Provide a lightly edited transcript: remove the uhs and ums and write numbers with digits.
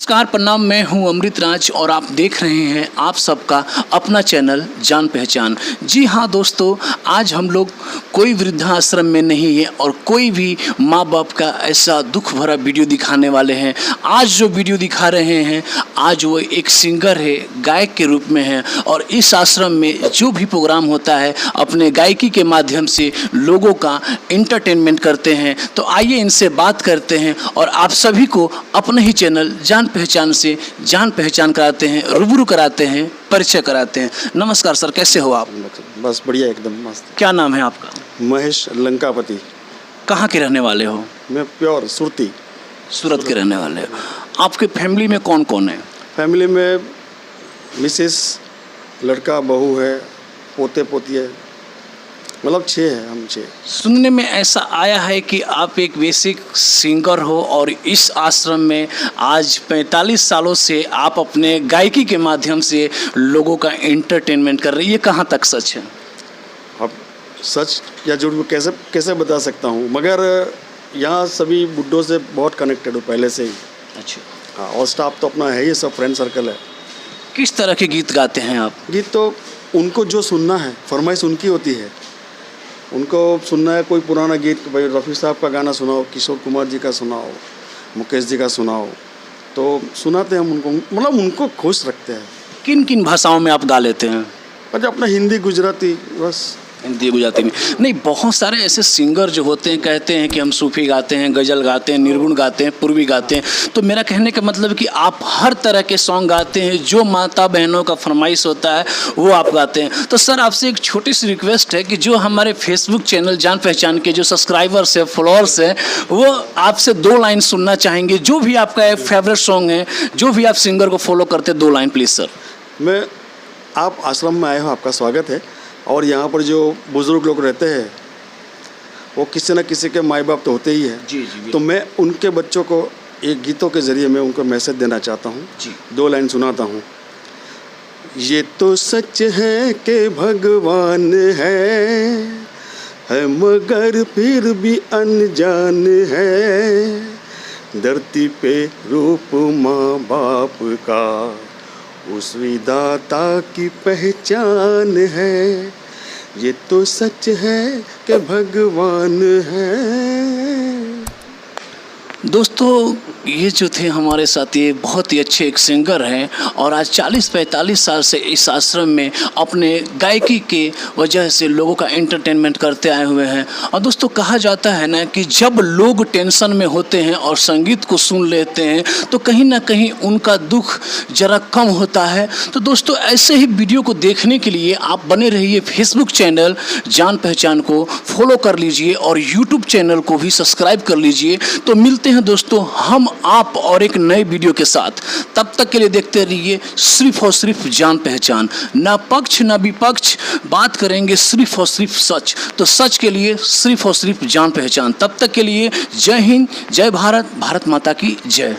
नमस्कार प्रणाम, मैं हूं अमृत राज और आप देख रहे हैं आप सबका अपना चैनल जान पहचान। जी हां दोस्तों, आज हम लोग कोई वृद्धाश्रम में नहीं है और कोई भी माँ बाप का ऐसा दुख भरा वीडियो दिखाने वाले हैं। आज जो वीडियो दिखा रहे हैं, आज वो एक सिंगर है, गायक के रूप में है और इस आश्रम में जो भी प्रोग्राम होता है अपने गायकी के माध्यम से लोगों का एंटरटेनमेंट करते हैं। तो आइए इनसे बात करते हैं और आप सभी को अपने ही चैनल जान पहचान से जान पहचान कराते हैं, रूबरू कराते हैं, परिचय कराते हैं। नमस्कार सर, कैसे हो आप? बस बढ़िया, एकदम मस्त। क्या नाम है आपका? महेश लंकापति। कहाँ के रहने वाले हो? मैं प्योर सुरती, सूरत के रहने वाले हो। आपके फैमिली में कौन कौन है? फैमिली में मिसेस, लड़का, बहू है, पोते पोती है, मतलब 6 है, हम 6। सुनने में ऐसा आया है कि आप एक बेसिक सिंगर हो और इस आश्रम में आज 45 सालों से आप अपने गायकी के माध्यम से लोगों का एंटरटेनमेंट कर रहे हैं। ये कहाँ तक सच है? अब सच या झूठ में कैसे बता सकता हूँ, मगर यहाँ सभी बुड्ढों से बहुत कनेक्टेड हूँ पहले से ही। अच्छा। हाँ, और स्टाफ तो अपना है ही, सब फ्रेंड सर्कल है। किस तरह के गीत गाते हैं आप? गीत तो उनको जो सुनना है, फरमाइश उनकी होती है। उनको सुनना है कोई पुराना गीत, भाई रफ़ी साहब का गाना सुनाओ, किशोर कुमार जी का सुनाओ, मुकेश जी का सुनाओ, तो सुनाते हैं हम उनको, मतलब उनको खुश रखते हैं। किन किन भाषाओं में आप गा लेते हैं? अच्छा, अपना हिंदी, गुजराती, बस। हिंदी गुजराती में नहीं, बहुत सारे ऐसे सिंगर जो होते हैं कहते हैं कि हम सूफी गाते हैं, गज़ल गाते हैं, निर्गुण गाते हैं, पूर्वी गाते हैं। तो मेरा कहने का मतलब है कि आप हर तरह के सॉन्ग गाते हैं, जो माता बहनों का फरमाइश होता है वो आप गाते हैं। तो सर, आपसे एक छोटी सी रिक्वेस्ट है कि जो हमारे फेसबुक चैनल जान पहचान के जो सब्सक्राइबर्स हैं, फॉलोअर्स हैं, वो आपसे 2 लाइन सुनना चाहेंगे। जो भी आपका फेवरेट सॉन्ग है, जो भी आप सिंगर को फॉलो करते हैं, 2 लाइन प्लीज़ सर। आप आश्रम में आए हो, आपका स्वागत है। और यहाँ पर जो बुज़ुर्ग लोग रहते हैं वो किसी न किसी के माँ बाप तो होते ही हैं। जी जी। तो मैं उनके बच्चों को एक गीतों के ज़रिए मैं उनको मैसेज देना चाहता हूँ। जी। 2 लाइन सुनाता हूँ। ये तो सच है कि भगवान है मगर फिर भी अनजान है। धरती पे रूप माँ बाप का उस विधाता की पहचान है। ये तो सच है कि भगवान है। दोस्तों, ये जो थे हमारे साथ, ये बहुत ही अच्छे एक सिंगर हैं और आज 40-45 साल से इस आश्रम में अपने गायकी के वजह से लोगों का एंटरटेनमेंट करते आए हुए हैं। और दोस्तों, कहा जाता है ना कि जब लोग टेंशन में होते हैं और संगीत को सुन लेते हैं तो कहीं ना कहीं उनका दुख ज़रा कम होता है। तो दोस्तों, ऐसे ही वीडियो को देखने के लिए आप बने रहिए, फेसबुक चैनल जान पहचान को फॉलो कर लीजिए और यूट्यूब चैनल को भी सब्सक्राइब कर लीजिए। तो मिलते हैं दोस्तों हम आप और एक नए वीडियो के साथ। तब तक के लिए देखते रहिए सिर्फ और सिर्फ जान पहचान। ना पक्ष ना विपक्ष, बात करेंगे सिर्फ और सिर्फ सच। तो सच के लिए सिर्फ और सिर्फ जान पहचान। तब तक के लिए जय हिंद, जय भारत, भारत माता की जय।